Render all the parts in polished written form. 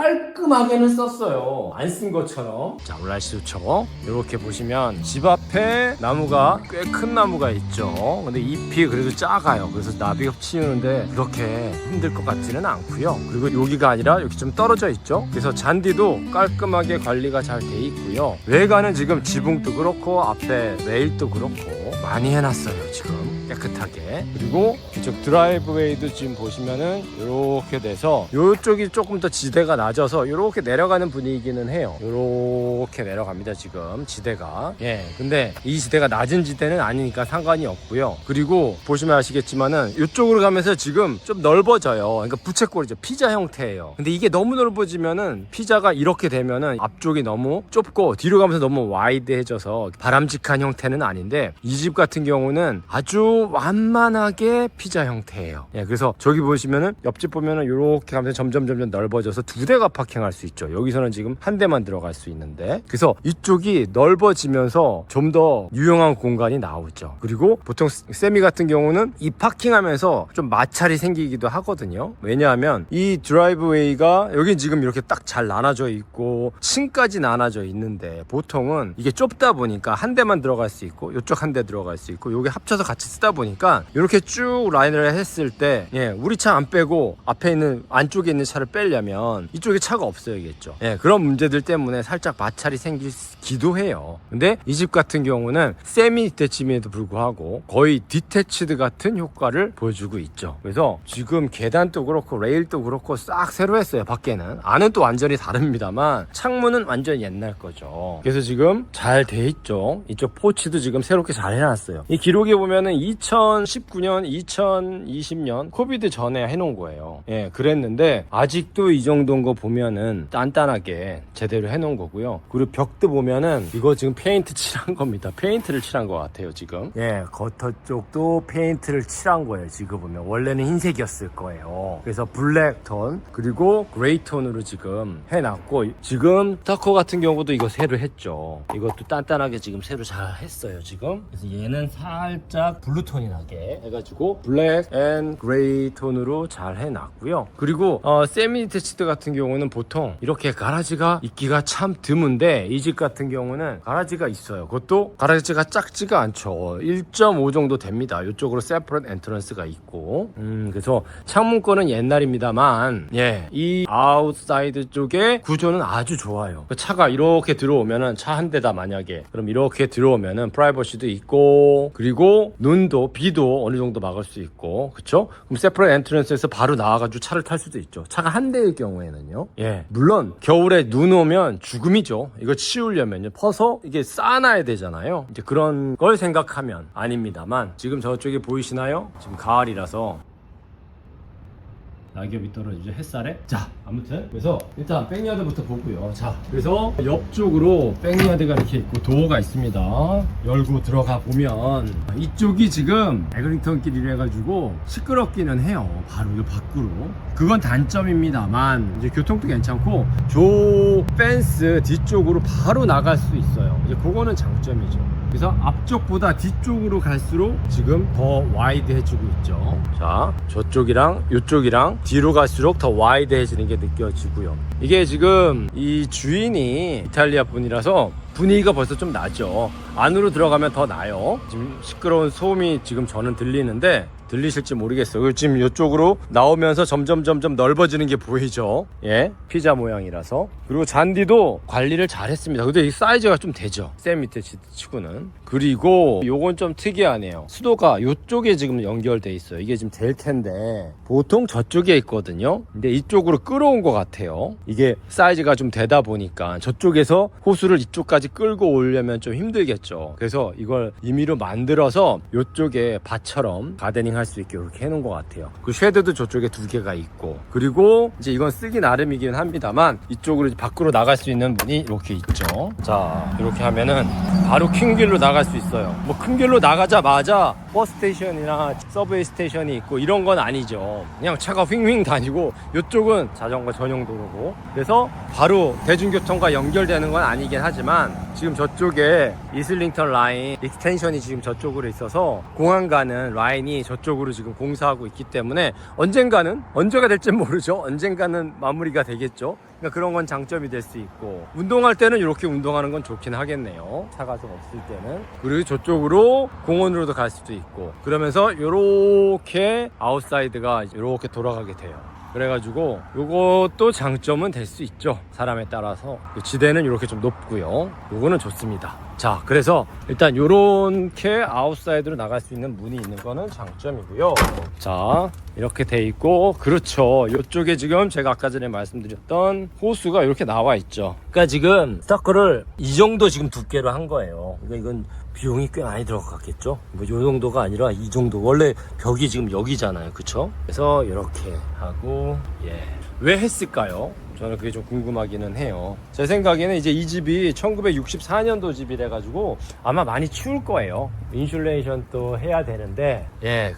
깔끔하게는 썼어요. 안 쓴 것처럼. 자, 올라시도처럼 이렇게 보시면 집 앞에 나무가 꽤 큰 나무가 있죠. 근데 잎이 그래도 작아요. 그래서 나비가 치우는데 그렇게 힘들 것 같지는 않고요. 그리고 여기가 아니라 여기 좀 떨어져 있죠. 그래서 잔디도 깔끔하게 관리가 잘 돼 있고요. 외관은 지금 지붕도 그렇고 앞에 레일도 그렇고 많이 해놨어요. 지금 깨끗하게. 그리고 이쪽 드라이브웨이도 지금 보시면은 이렇게 돼서 이쪽이 조금 더 지대가 낮아서 이렇게 내려가는 분위기는 해요. 이렇게 내려갑니다. 지금 지대가. 예, 근데 이 지대가 낮은 지대는 아니니까 상관이 없고요. 그리고 보시면 아시겠지만은 이쪽으로 가면서 지금 좀 넓어져요. 그러니까 부채꼴이죠. 피자 형태예요. 근데 이게 너무 넓어지면은 피자가 이렇게 되면은 앞쪽이 너무 좁고 뒤로 가면서 너무 와이드해져서 바람직한 형태는 아닌데, 이 집 같은 경우는 아주 완만하게 피자 형태예요. 예, 그래서 저기 보시면은 옆집 보면은 이렇게 가면서 점점 넓어져서 두 대가 파킹할 수 있죠. 여기서는 지금 한 대만 들어갈 수 있는데, 그래서 이쪽이 넓어지면서 좀 더 유용한 공간이 나오죠. 그리고 보통 세미 같은 경우는 이 파킹하면서 좀 마찰이 생기기도 하거든요. 왜냐하면 이 드라이브웨이가 여기 지금 이렇게 딱 잘 나눠져 있고 층까지 나눠져 있는데, 보통은 이게 좁다 보니까 한 대만 들어갈 수 있고 이쪽 한 대 들어갈 수 있고 여기 합쳐서 같이 쓰다 보니까 이렇게 쭉 라인을 했을 때, 예, 우리 차 안 빼고 앞에 있는 안쪽에 있는 차를 빼려면 이쪽에 차가 없어야겠죠. 예, 그런 문제들 때문에 살짝 마찰이 생기기도 해요. 근데 이 집 같은 경우는 세미 디태치임에도 불구하고 거의 디태치드 같은 효과를 보여주고 있죠. 그래서 지금 계단도 그렇고 레일도 그렇고 싹 새로 했어요. 밖에는. 안은 또 완전히 다릅니다만 창문은 완전 옛날 거죠. 그래서 지금 잘 돼 있죠. 이쪽 포치도 지금 새롭게 잘 해놨어요. 이 기록에 보면은 2019년, 2020년 코비드 전에 해놓은 거예요. 예, 그랬는데 아직도 이 정도인 거 보면은 단단하게 제대로 해놓은 거고요. 그리고 벽도 보면은 이거 지금 페인트 칠한 겁니다. 페인트를 칠한 것 같아요, 지금. 예, 겉터 쪽도 페인트를 칠한 거예요. 지금 보면 원래는 흰색이었을 거예요. 그래서 블랙 톤 그리고 그레이 톤으로 지금 해놨고, 지금 터커 같은 경우도 이거 새로 했죠. 이것도 단단하게 지금 새로 잘 했어요, 지금. 그래서 얘는 살짝 블루톤이 나게 해가지고 블랙 앤 그레이 톤으로 잘 해놨고요. 그리고 세미 디태치드 같은 경우는 보통 이렇게 가라지가 있기가 참 드문데, 이 집 같은 경우는 가라지가 있어요. 그것도 가라지가 작지가 않죠. 1.5 정도 됩니다. 이쪽으로 세퍼렛 엔트런스가 있고, 그래서 창문권은 옛날입니다만, 예, 이 아웃사이드 쪽에 구조는 아주 좋아요. 차가 이렇게 들어오면은 차 한 대다 만약에, 그럼 이렇게 들어오면은 프라이버시도 있고, 그리고 눈도 비도 어느 정도 막을 수 있고, 그쵸? 그럼 세퍼렛 엔트런스에서 바로 나와가지고 차를 탈 수도 있죠. 차가 한 대일 경우에는요. 예, 물론 겨울에 눈 오면 죽음이죠. 이거 치우려면요, 퍼서 이게 쌓아놔야 되잖아요. 이제 그런 걸 생각하면 아닙니다만, 지금 저쪽에 보이시나요? 지금 가을이라서 낙엽이 떨어지죠, 햇살에. 자, 아무튼 그래서 일단 백야드부터 보고요. 자, 그래서 옆쪽으로 백야드가 이렇게 있고 도어가 있습니다. 열고 들어가 보면 이쪽이 지금 에그링턴 길이라 해가지고 시끄럽기는 해요. 바로 이 밖으로. 그건 단점입니다만, 이제 교통도 괜찮고 저 펜스 뒤쪽으로 바로 나갈 수 있어요. 이제 그거는 장점이죠. 그래서 앞쪽보다 뒤쪽으로 갈수록 지금 더 와이드해지고 있죠. 자, 저쪽이랑 이쪽이랑 뒤로 갈수록 더 와이드해지는 게 느껴지고요. 이게 지금 이 주인이 이탈리아 분이라서 분위기가 벌써 좀 나죠. 안으로 들어가면 더 나요. 지금 시끄러운 소음이 지금 저는 들리는데 들리실지 모르겠어요. 지금 이쪽으로 나오면서 점점 넓어지는 게 보이죠. 예, 피자 모양이라서. 그리고 잔디도 관리를 잘 했습니다. 근데 이 사이즈가 좀 되죠, 쌤 밑에 치고는. 그리고 요건 좀 특이하네요. 수도가 이쪽에 지금 연결돼 있어요. 이게 지금 될 텐데 보통 저쪽에 있거든요. 근데 이쪽으로 끌어온 것 같아요. 이게 사이즈가 좀 되다 보니까 저쪽에서 호수를 이쪽까지 끌고 오려면 좀 힘들겠죠. 그래서 이걸 임의로 만들어서 이쪽에 밭처럼 가데닝 할 수 있게 이렇게 해놓은 것 같아요. 그 쉐드도 저쪽에 두 개가 있고, 그리고 이제 이건 쓰기 나름이긴 합니다만 이쪽으로 이제 밖으로 나갈 수 있는 문이 이렇게 있죠. 자, 이렇게 하면은 바로 큰 길로 나갈 수 있어요. 뭐 큰 길로 나가자마자 버스 스테이션이나 서브웨이 스테이션이 있고 이런 건 아니죠. 그냥 차가 휙휙 다니고 이쪽은 자전거 전용 도로고, 그래서 바로 대중교통과 연결되는 건 아니긴 하지만 지금 저쪽에 이슬링턴 라인 익스텐션이 지금 저쪽으로 있어서 공항 가는 라인이 저쪽 전국적으로 지금 공사하고 있기 때문에 언제가 될지 모르죠. 언젠가는 마무리가 되겠죠. 그러니까 그런 건 장점이 될 수 있고, 운동할 때는 이렇게 운동하는 건 좋긴 하겠네요. 차가 좀 없을 때는. 그리고 저쪽으로 공원으로도 갈 수도 있고, 그러면서 요렇게 아웃사이드가 이렇게 돌아가게 돼요. 그래가지고 요것도 장점은 될 수 있죠. 사람에 따라서. 지대는 이렇게 좀 높고요. 요거는 좋습니다. 자, 그래서 일단 요렇게 아웃사이드로 나갈 수 있는 문이 있는 거는 장점이고요. 자, 이렇게 돼 있고, 그렇죠. 요쪽에 지금 제가 아까 전에 말씀드렸던 호수가 이렇게 나와 있죠. 그러니까 지금 서클을 이 정도 지금 두께로 한 거예요. 그러니까 이건 비용이 꽤 많이 들어갔겠죠. 뭐 요 정도가 아니라 이 정도. 원래 벽이 지금 여기잖아요. 그쵸? 그래서 이렇게 하고, 왜 했을까요? 저는 그게 좀 궁금하기는 해요. 제 생각에는 이제 이 집이 1964년도 집이래 가지고 아마 많이 추울 거예요. 인슐레이션 또 해야 되는데,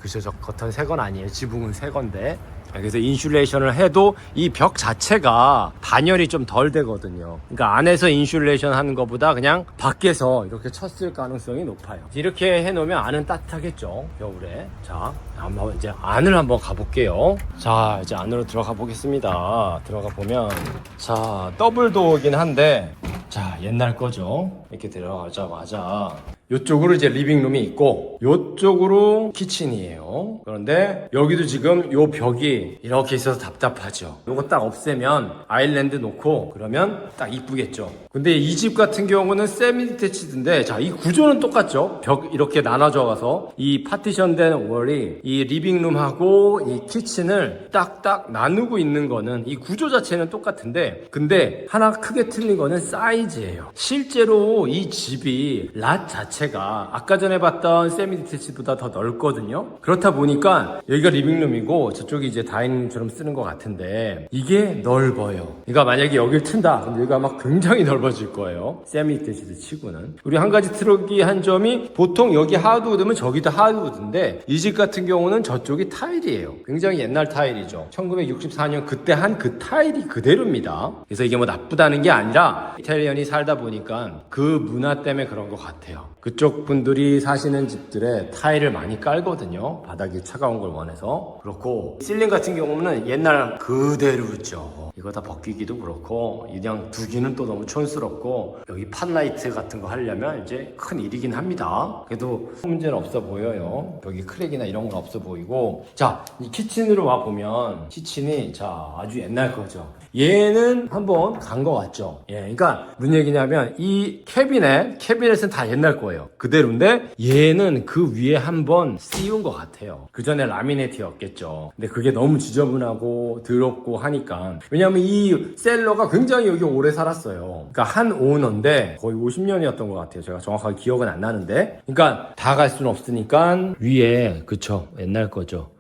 그쵸. 저 겉은 새 건 아니에요. 지붕은 새 건데. 그래서 인슐레이션을 해도 이 벽 자체가 단열이 좀 덜 되거든요. 그러니까 안에서 인슐레이션 하는 것보다 그냥 밖에서 이렇게 쳤을 가능성이 높아요. 이렇게 해놓으면 안은 따뜻하겠죠, 겨울에. 자, 한번 이제 안을 한번 가볼게요. 자, 이제 안으로 들어가 보겠습니다. 들어가 보면, 자, 더블 도어긴 한데, 자, 옛날 거죠. 이렇게 들어가자마자 요쪽으로 이제 리빙룸이 있고, 요쪽으로 키친이에요. 그런데 여기도 지금 요 벽이 이렇게 있어서 답답하죠. 요거 딱 없애면 아일랜드 놓고 그러면 딱 이쁘겠죠. 근데 이 집 같은 경우는 세미 디태치드인데, 자, 이 구조는 똑같죠. 벽 이렇게 나눠져 가서 이 파티션된 월이 이 리빙룸하고 이 키친을 딱딱 나누고 있는 거는, 이 구조 자체는 똑같은데, 근데 하나 크게 틀린 거는 사이즈예요. 실제로 이 집이 랏 자체가 아까 전에 봤던 세미 디태치보다 더 넓거든요. 그렇다 보니까 여기가 리빙룸이고 저쪽이 이제 다이닝룸처럼 쓰는 것 같은데, 이게 넓어요. 그러니까 만약에 여기를 튼다, 그럼 여기가 막 굉장히 넓어질 거예요. 세미 디태치드 치고는. 우리 한 가지 특이한 점이, 보통 여기 하드우드면 저기도 하드우드인데, 이 집 같은 경우는 저쪽이 타일이에요. 굉장히 옛날 타일이죠. 1964년 그때 한 그 타일이 그대로입니다. 그래서 이게 뭐 나쁘다는 게 아니라 이탈리안이 살다 보니까 그 문화 때문에 그런 것 같아요. 그쪽 분들이 사시는 집들에 타일을 많이 깔거든요. 바닥이 차가운 걸 원해서. 그렇고 실링 같은 경우는 옛날 그대로죠. 이거 다 벗기기도 그렇고, 그냥 두기는 또 너무 촌스럽고, 여기 팟라이트 같은 거 하려면 이제 큰 일이긴 합니다. 그래도 문제는 없어 보여요. 여기 크랙이나 이런 건 없어 보이고. 자, 이 키친으로 와 보면, 키친이 자 아주 옛날 거죠. 얘는 한번 간 거 같죠. 그러니까 무슨 얘기냐면, 이 캐비넷은 다 옛날 거예요. 그대로인데 얘는 그 위에 한번 씌운 것 같아요. 그 전에 라미네이트였겠죠. 근데 그게 너무 지저분하고 더럽고 하니까. 왜냐면 이 셀러가 굉장히 여기 오래 살았어요. 그러니까 한 오너인데 거의 50년이었던 것 같아요. 제가 정확하게 기억은 안 나는데. 그러니까 다 갈 수는 없으니까 위에, 그쵸, 옛날 거죠.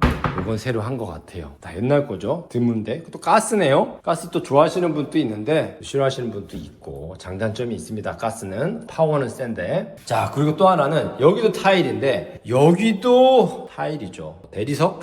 이건 새로 한 것 같아요. 다 옛날 거죠. 드문데. 또 가스네요. 가스 또 좋아하시는 분도 있는데 싫어하시는 분도 있고, 장단점이 있습니다. 가스는. 파워는 센데. 자, 그리고 또 하나는, 여기도 타일인데 여기도 타일이죠. 대리석?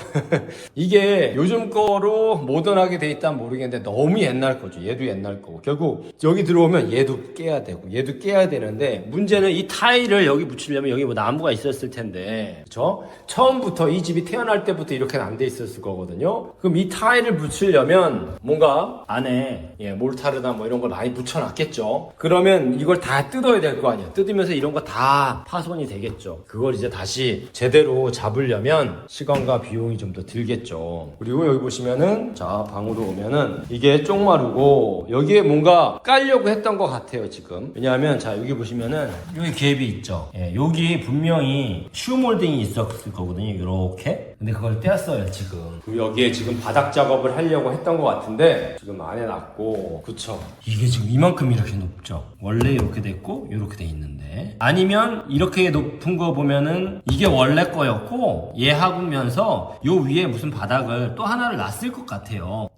이게 요즘 거로 모던하게 돼 있다면 모르겠는데 너무 옛날 거죠. 얘도 옛날 거고. 결국 여기 들어오면 얘도 깨야 되고 얘도 깨야 되는데, 문제는 이 타일을 여기 붙이려면 여기 뭐 나무가 있었을 텐데, 그쵸? 처음부터 이 집이 태어날 때부터 이렇게 안 돼 있었을 거거든요. 그럼 이 타일을 붙이려면 뭔가 안에 몰타르나 뭐 이런 걸 많이 붙여놨겠죠. 그러면 이걸 다 뜯어야 될 거 아니야. 뜯으면서 이런 거 다 파손이 되겠죠. 그걸 이제 다시 제대로 잡으려면 시간과 비용이 좀 더 들겠죠. 그리고 여기 보시면은, 자, 방으로 오면은 이게 쪽마루고, 여기에 뭔가 깔려고 했던 것 같아요 지금. 왜냐하면, 자, 여기 보시면은 여기 갭이 있죠. 여기 분명히 슈몰딩이 있었을 거거든요. 이렇게. 근데 그걸 떼었어요 지금. 그리고 여기에 지금 바닥 작업을 하려고 했던 것 같은데 지금 안 해놨고. 그쵸, 이게 지금 이만큼 이렇게 높죠. 원래 이렇게 됐고 이렇게 돼 있는데, 아니면 이렇게 높은 거 보면은 이게 원래 거였고 얘 하면서 요 위에 무슨 바닥을 또 하나를 놨을 것 같아요.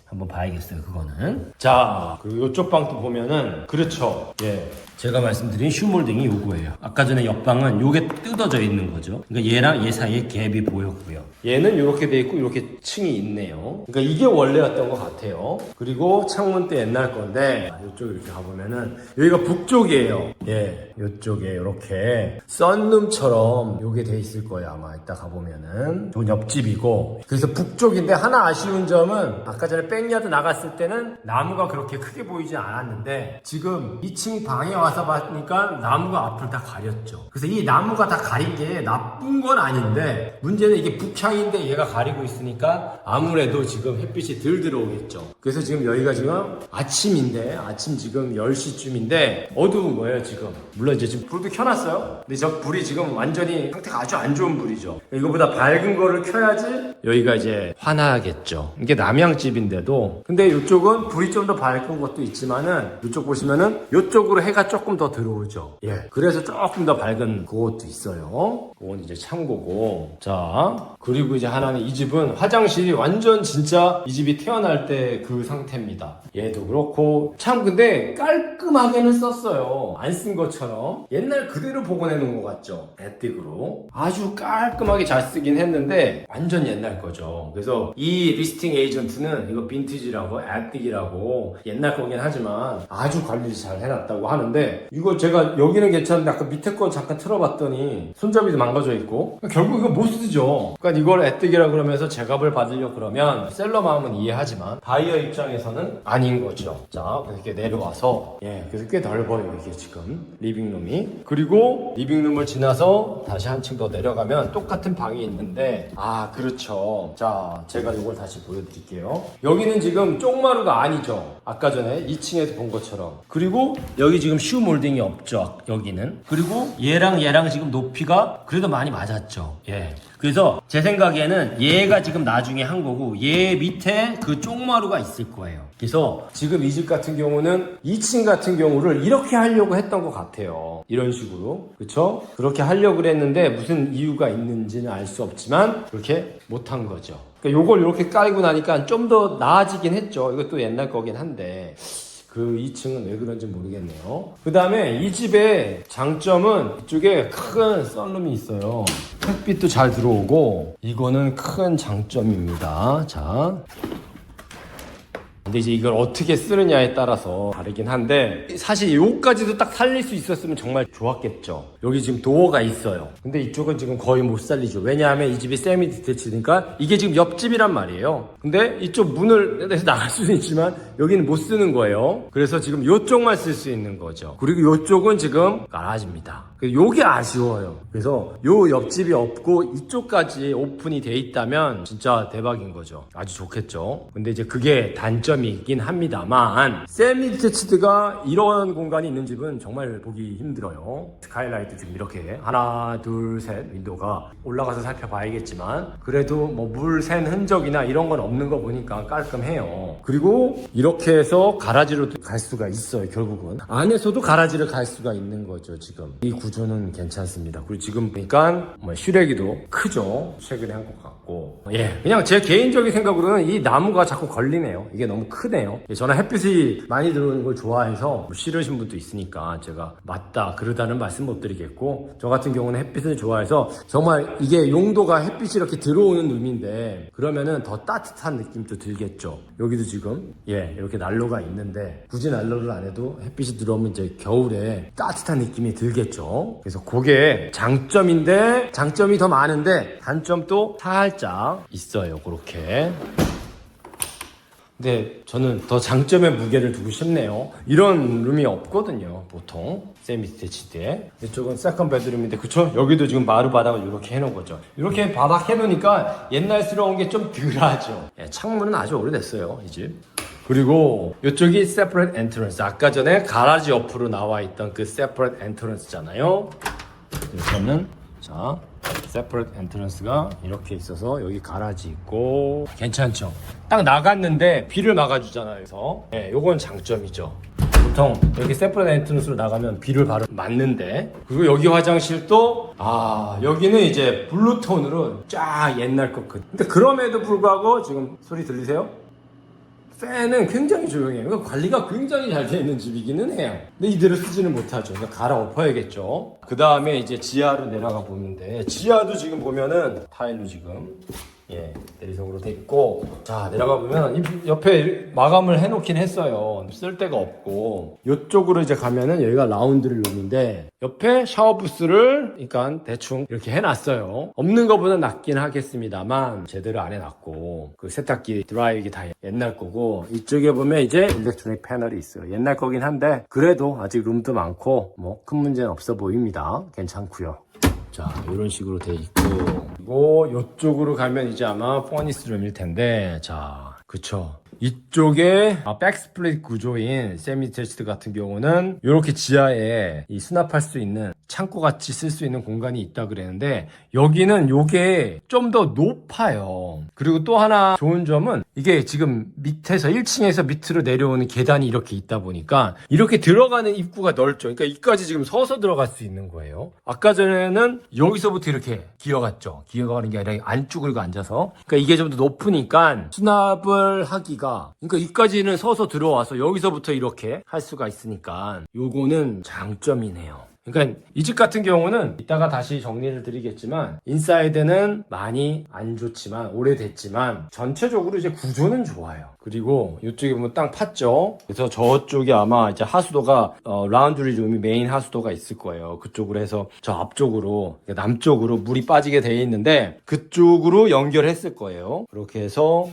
한번 봐야겠어요 그거는. 자, 그리고 이쪽 방도 보면은, 그렇죠, 제가 말씀드린 슈몰딩이 요거예요. 아까 전에 옆방은 요게 뜯어져 있는 거죠. 그러니까 얘랑 얘 사이에 갭이 있고요. 얘는 이렇게 돼 있고 이렇게 층이 있네요. 그러니까 이게 원래였던 것 같아요. 그리고 창문도 옛날 건데 이쪽 이렇게 가보면은 여기가 북쪽이에요. 예, 이쪽에 이렇게 썬룸처럼 요게 돼 있을 거예요. 아마 이따 가보면은 이건 옆집이고, 그래서 북쪽인데 하나 아쉬운 점은 아까 전에 백야드 나갔을 때는 나무가 그렇게 크게 보이지 않았는데 지금 2층 방에 와서 보니까 나무가 앞을 다 가렸죠. 그래서 이 나무가 다 가린 게 나쁜 건 아닌데 문제는 이게 북창인데 얘가 가리고 있으니까 아무래도 지금 햇빛이 덜 들어오겠죠. 그래서 지금 여기가 지금 아침인데 아침 지금 10시쯤인데 어두운 거예요 지금. 물론 이제 지금 불도 켜놨어요. 근데 저 불이 지금 완전히 상태가 아주 안 좋은 불이죠. 이거보다 밝은 거를 켜야지 여기가 이제 환하겠죠. 이게 남양집인데도 근데 이쪽은 불이 좀 더 밝은 것도 있지만은 이쪽 보시면은 이쪽으로 해가 조금 더 들어오죠. 예, 그래서 조금 더 밝은 그것도 있어요. 그건 이제 참고고. 자, 그리고 이제 하나는 이 집은 화장실이 완전 진짜 이 집이 태어날 때 그 상태입니다. 얘도 그렇고 참 근데 깔끔하게는 썼어요. 안 쓴 것처럼 옛날 그대로 복원해 놓은 것 같죠. 에틱으로 아주 깔끔하게 잘 쓰긴 했는데 완전 옛날 거죠. 그래서 이 리스팅 에이전트는 이거 빈티지라고 에틱이라고 옛날 거긴 하지만 아주 관리를 잘 해놨다고 하는데, 이거 제가 여기는 괜찮은데 아까 밑에 거 잠깐 틀어봤더니 손잡이도 망가져 있고 결국 이거 못 쓰죠. 그러니까 이걸 에틱이라고 그러면서 제값을 받으려고 그러면 셀러 마음은 이해하지만 바이어 입장에서는 아닌 거죠. 자, 이렇게 내려와서 그래서 꽤 넓어요 이게 지금 리빙룸이. 그리고 리빙룸을 지나서 다시 한층 더 내려가면 똑같은 방이 있는데 그렇죠. 자, 제가 이걸 다시 보여드릴게요. 여기는 지금 쪽마루가 아니죠. 아까 전에 2층에서 본 것처럼. 그리고 여기 지금 슈 몰딩이 없죠. 여기는. 그리고 얘랑 지금 높이가 그래도 많이 맞았죠. 예. 그래서 제 생각에는 얘가 지금 나중에 한 거고 얘 밑에 그 쪽마루가 있을 거예요. 그래서 지금 이 집 같은 경우는 2층 같은 경우를 이렇게 하려고 했던 것 같아요. 이런 식으로. 그쵸? 그렇게 하려고 그랬는데 무슨 이유가 있는지는 알 수 없지만 그렇게 못한 거죠. 그러니까 요걸 이렇게 깔고 나니까 좀 더 나아지긴 했죠. 이것도 옛날 거긴 한데 그 2층은 왜 그런지 모르겠네요. 그 다음에 이 집의 장점은 이쪽에 큰 썬룸이 있어요. 햇빛도 잘 들어오고 이거는 큰 장점입니다. 자, 근데 이제 이걸 어떻게 쓰느냐에 따라서 다르긴 한데 사실 요까지도 딱 살릴 수 있었으면 정말 좋았겠죠. 여기 지금 도어가 있어요. 근데 이쪽은 지금 거의 못 살리죠. 왜냐하면 이 집이 세미 디테치니까 이게 지금 옆집이란 말이에요. 근데 이쪽 문을 내서 나갈 수는 있지만 여기는 못 쓰는 거예요. 그래서 지금 요쪽만 쓸 수 있는 거죠. 그리고 요쪽은 지금 가라지입니다. 요게 아쉬워요. 그래서 요 옆집이 없고 이쪽까지 오픈이 돼 있다면 진짜 대박인 거죠. 아주 좋겠죠. 근데 이제 그게 단점이긴 합니다만 세미 디테치드가 이런 공간이 있는 집은 정말 보기 힘들어요. 스카이라이트 지금 이렇게 하나 둘 셋 윈도우가 올라가서 살펴봐야겠지만 그래도 뭐 물 샌 흔적이나 이런 건 없는 거 보니까 깔끔해요. 그리고 이렇게 해서 가라지로 갈 수가 있어요. 결국은 안에서도 가라지를 갈 수가 있는 거죠. 지금 이 구조는 괜찮습니다. 그리고 지금 보니까 뭐 슈렉이도 크죠. 최근에 한 것 같고. 그냥 제 개인적인 생각으로는 이 나무가 자꾸 걸리네요. 이게 너무 크네요. 저는 햇빛이 많이 들어오는 걸 좋아해서 뭐 싫으신 분도 있으니까 제가 맞다 그러다는 말씀 못 드리겠고, 저 같은 경우는 햇빛을 좋아해서 정말 이게 용도가 햇빛이 이렇게 들어오는 룸인데 그러면은 더 따뜻한 느낌도 들겠죠. 여기도 지금 이렇게 난로가 있는데 굳이 난로를 안 해도 햇빛이 들어오면 이제 겨울에 따뜻한 느낌이 들겠죠. 그래서 그게 장점인데 장점이 더 많은데 단점도 살짝 있어요. 그렇게. 근데 저는 더 장점에 무게를 두고 싶네요. 이런 룸이 없거든요. 보통 세미 디테치드에. 이쪽은 세컨 베드룸인데 그쵸? 여기도 지금 마루 바닥을 이렇게 해놓은 거죠. 이렇게 바닥 해놓으니까 옛날스러운 게 좀 덜하죠. 창문은 아주 오래됐어요. 이 집. 그리고 이쪽이 separate entrance. 아까 전에 가라지 옆으로 나와 있던 그 separate entrance잖아요. 여기서는 자, separate entrance가 이렇게 있어서 여기 가라지 있고 괜찮죠? 딱 나갔는데 비를 막아주잖아요. 그래서 요건 장점이죠. 보통 여기 separate entrance로 나가면 비를 바로 맞는데, 그리고 여기 화장실도 여기는 이제 블루톤으로 쫙 옛날 것 근데 그럼에도 불구하고 지금 소리 들리세요? 팬은 굉장히 조용해요. 그러니까 관리가 굉장히 잘 되어 있는 집이기는 해요. 근데 이대로 쓰지는 못하죠. 그러니까 갈아엎어야겠죠. 그 다음에 이제 지하로 내려가 보는데, 지하도 지금 보면은 타일로 지금 내리석으로 돼 있고, 자 내려가 보면 이 옆에 마감을 해놓긴 했어요. 쓸 데가 없고, 이쪽으로 이제 가면은 여기가 라운드리 룸인데, 옆에 샤워 부스를 그러니까 대충 이렇게 해놨어요. 없는 것보다 낫긴 하겠습니다만 제대로 안 해놨고, 그 세탁기 드라이기 다 옛날 거고, 이쪽에 보면 이제 일렉트로닉 패널이 있어요. 옛날 거긴 한데 그래도 아직 룸도 많고 뭐 큰 문제는 없어 보입니다. 괜찮고요. 자, 이런 식으로 돼 있고, 그리고 이쪽으로 가면 이제 아마 퍼니스 룸일 텐데, 자, 그쵸. 이쪽에 백스플릿 구조인 세미디테치드 같은 경우는 이렇게 지하에 이 수납할 수 있는 창고같이 쓸 수 있는 공간이 있다 그랬는데, 여기는 요게 좀 더 높아요. 그리고 또 하나 좋은 점은 이게 지금 밑에서 1층에서 밑으로 내려오는 계단이 이렇게 있다 보니까 이렇게 들어가는 입구가 넓죠. 그러니까 이까지 지금 서서 들어갈 수 있는 거예요. 아까 전에는 여기서부터 이렇게 기어갔죠. 기어가는 게 아니라 안쪽으로 앉아서. 그러니까 이게 좀 더 높으니까 수납을 하기가, 그러니까 이까지는 서서 들어와서 여기서부터 이렇게 할 수가 있으니까 요거는 장점이네요. 그러니까 이 집 같은 경우는 이따가 다시 정리를 드리겠지만, 인사이드는 많이 안 좋지만 오래됐지만 전체적으로 이제 구조는 좋아요. 그리고 이쪽에 보면 땅 팠죠. 그래서 저쪽에 아마 이제 하수도가 라운드리 룸이 메인 하수도가 있을 거예요. 그쪽으로 해서 저 앞쪽으로, 남쪽으로 물이 빠지게 되어 있는데 그쪽으로 연결했을 거예요. 그렇게 해서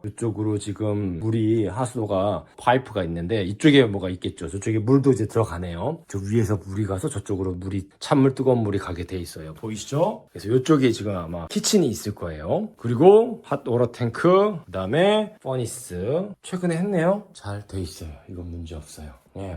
이쪽으로 지금 물이, 하수도가 파이프가 있는데 이쪽에 뭐가 있겠죠. 저쪽에 물도 이제 들어가네요. 저 위에서 물이 가서 저쪽으로 물이, 찬물, 뜨거운 물이 가게 돼 있어요. 보이시죠? 그래서 이쪽에 지금 아마 키친이 있을 거예요. 그리고 핫워터 탱크, 그 다음에 퍼니스 최근에 했네요. 잘 돼 있어요. 이건 문제 없어요.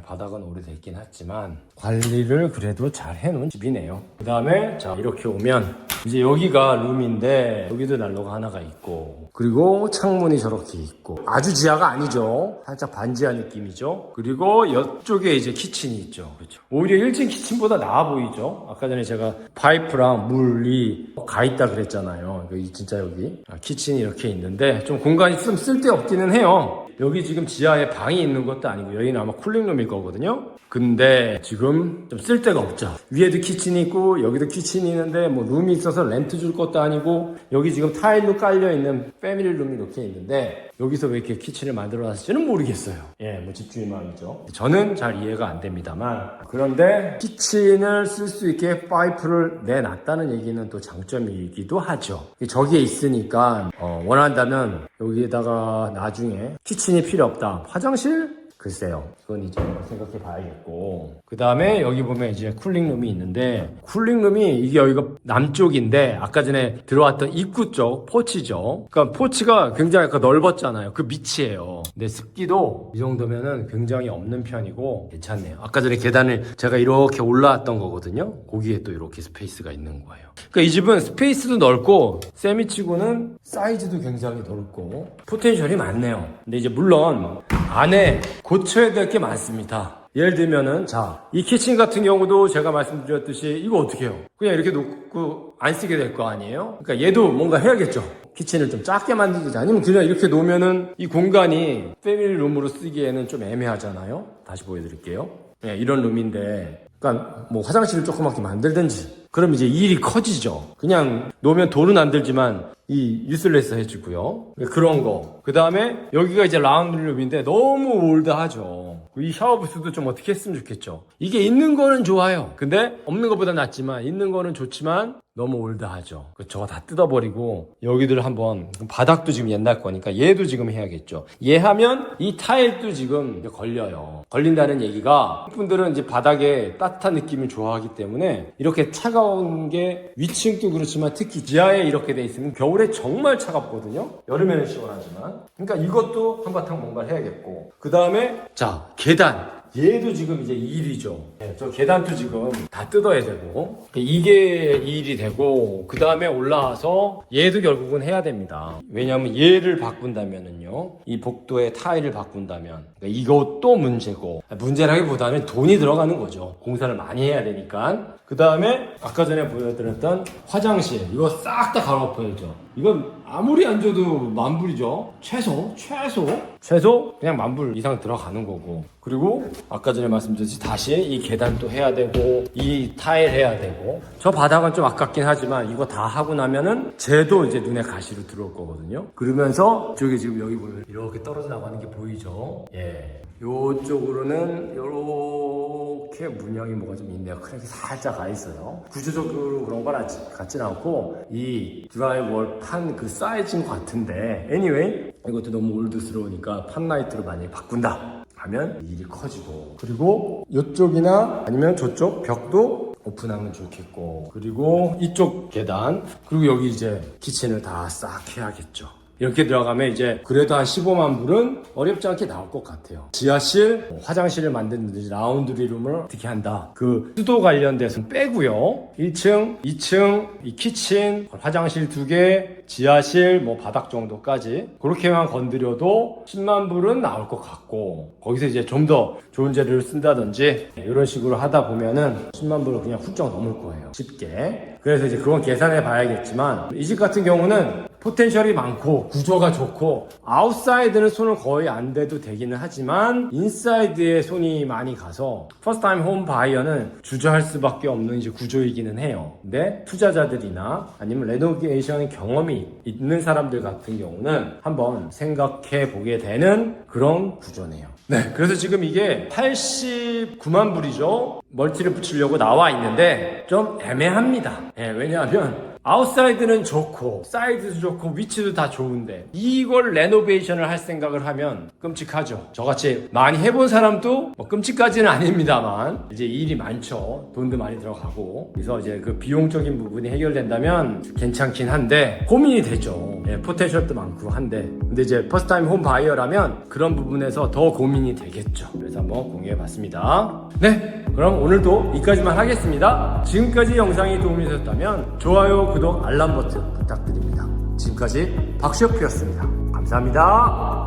바닥은 오래됐긴 했지만 관리를 그래도 잘 해놓은 집이네요. 그 다음에 자 이렇게 오면 이제 여기가 룸인데, 여기도 난로가 하나가 있고, 그리고 창문이 저렇게 있고, 아주 지하가 아니죠. 살짝 반지하 느낌이죠. 그리고 이쪽에 이제 키친이 있죠. 그렇죠. 오히려 1층 키친보다 나아 보이죠. 아까 전에 제가 파이프랑 물이 가 있다 그랬잖아요. 여기 진짜 여기 키친이 이렇게 있는데 좀 공간이 좀 쓸데없기는 해요. 여기 지금 지하에 방이 있는 것도 아니고 여기는 아마 쿨링룸일 거거든요. 근데 지금 좀 쓸데가 없죠. 위에도 키친이 있고 여기도 키친이 있는데 뭐 룸이 있어서 렌트 줄 것도 아니고, 여기 지금 타일로 깔려 있는 패밀리 룸이 이렇게 있는데 여기서 왜 이렇게 키친을 만들어 놨을지는 모르겠어요. 뭐 집주인 마음이죠. 저는 잘 이해가 안 됩니다만, 그런데 키친을 쓸 수 있게 파이프를 내놨다는 얘기는 또 장점이기도 하죠. 저기에 있으니까 원한다면 여기에다가 나중에 키친이 필요 없다, 화장실? 글쎄요. 그건 이제 생각해 봐야겠고. 그 다음에 여기 보면 이제 쿨링룸이 있는데, 쿨링룸이 이게 여기가 남쪽인데 아까 전에 들어왔던 입구 쪽 포치죠. 그러니까 포치가 굉장히 아까 넓었잖아요. 그 밑이에요. 근데 습기도 이 정도면은 굉장히 없는 편이고 괜찮네요. 아까 전에 계단을 제가 이렇게 올라왔던 거거든요. 거기에 또 이렇게 스페이스가 있는 거예요. 그러니까 이 집은 스페이스도 넓고 세미치고는 사이즈도 굉장히 넓고 포텐셜이 많네요. 근데 이제 물론 안에 고쳐야 될 게 많습니다. 예를 들면은 이 키친 같은 경우도 제가 말씀드렸듯이 이거 어떻게 해요? 그냥 이렇게 놓고 안 쓰게 될 거 아니에요? 그러니까 얘도 뭔가 해야겠죠. 키친을 좀 작게 만들든지, 아니면 그냥 이렇게 놓으면은 이 공간이 패밀리 룸으로 쓰기에는 좀 애매하잖아요. 다시 보여드릴게요. 이런 룸인데, 그러니까 뭐 화장실을 조그맣게 만들든지, 그럼 이제 일이 커지죠. 그냥 놓으면 돌은 안 들지만 이 유슬레스 해주고요. 그런 거. 그 다음에 여기가 이제 라운드리 룸인데 너무 올드하죠. 이 샤워 부스도 좀 어떻게 했으면 좋겠죠. 이게 있는 거는 좋아요. 근데 없는 것보다 낫지만, 있는 거는 좋지만 너무 올드하죠. 저거 다 뜯어버리고 여기들 한번, 바닥도 지금 옛날 거니까 얘도 지금 해야겠죠. 얘 하면 이 타일도 지금 걸려요. 걸린다는 얘기가, 분들은 이제 바닥에 따뜻한 느낌을 좋아하기 때문에 이렇게 차가운 게, 위층도 그렇지만 특히 지하에 이렇게 돼 있으면 겨울에 정말 차갑거든요. 여름에는 시원하지만. 그러니까 이것도 한바탕 뭔가를 해야겠고, 그 다음에 계단. 얘도 지금 이제 2일이죠. 저 계단도 지금 다 뜯어야 되고, 이게 2일이 되고, 그 다음에 올라와서 얘도 결국은 해야 됩니다. 왜냐하면 얘를 바꾼다면은요, 이 복도의 타일을 바꾼다면, 그러니까 이것도 문제고, 문제라기보다는 돈이 들어가는 거죠. 공사를 많이 해야 되니까. 그 다음에 아까 전에 보여드렸던 화장실, 이거 싹 다 갈아엎어야죠. 이건 아무리 안 줘도 만불이죠. 최소 그냥 만불 이상 들어가는 거고. 그리고 아까 전에 말씀드렸듯이 다시 이 계단도 해야 되고 이 타일 해야 되고. 저 바닥은 좀 아깝긴 하지만 이거 다 하고 나면은 쟤도 이제 눈에 가시로 들어올 거거든요. 그러면서 저기 지금 여기 보면 이렇게 떨어져 나가는 게 보이죠. 예. 요쪽으로는 요렇게 문양이 뭐가 좀 있네요. 크랙이 살짝 가 있어요. 구조적으로 그런 건 같진 않고 이 드라이월 판 그 사이즈인 것 같은데 anyway 이것도 너무 올드스러우니까 판라이트로 만약에 바꾼다 하면 일이 커지고, 그리고 이쪽이나 아니면 저쪽 벽도 오픈하면 좋겠고, 그리고 이쪽 계단, 그리고 여기 이제 키친을 다 싹 해야겠죠. 이렇게 들어가면 이제 그래도 한 15만 불은 어렵지 않게 나올 것 같아요. 지하실, 화장실을 만드는지 라운드리룸을 어떻게 한다. 그 수도 관련돼서는 빼고요. 1층, 2층, 이 키친, 화장실 2개, 지하실, 뭐 바닥 정도까지 그렇게만 건드려도 10만 불은 나올 것 같고, 거기서 이제 좀 더 좋은 재료를 쓴다든지 이런 식으로 하다 보면은 10만 불은 그냥 훌쩍 넘을 거예요. 쉽게. 그래서 이제 그건 계산해 봐야겠지만 이 집 같은 경우는 포텐셜이 많고 구조가 좋고 아웃사이드는 손을 거의 안 대도 되기는 하지만 인사이드에 손이 많이 가서 퍼스트 타임 홈 바이어는 주저할 수밖에 없는 이제 구조이기는 해요. 근데 투자자들이나 아니면 레노베이션 경험이 있는 사람들 같은 경우는 한번 생각해 보게 되는 그런 구조네요. 네, 그래서 지금 이게 89만 불이죠. 멀티를 붙이려고 나와 있는데 좀 애매합니다. 네, 왜냐하면 아웃사이드는 좋고 사이드도 좋고 위치도 다 좋은데 이걸 레노베이션을 할 생각을 하면 끔찍하죠. 저같이 많이 해본 사람도 뭐 끔찍까지는 아닙니다만 이제 일이 많죠. 돈도 많이 들어가고. 그래서 이제 그 비용적인 부분이 해결된다면 괜찮긴 한데 고민이 되죠. 예, 포텐셜도 많고 한데, 근데 이제 퍼스트 타임 홈 바이어라면 그런 부분에서 더 고민이 되겠죠. 그래서 한번 공유해 봤습니다. 네, 그럼 오늘도 여기까지만 하겠습니다. 지금까지 영상이 도움이 되셨다면 좋아요, 구독, 알람 버튼 부탁드립니다. 지금까지 박시혁이었습니다. 감사합니다.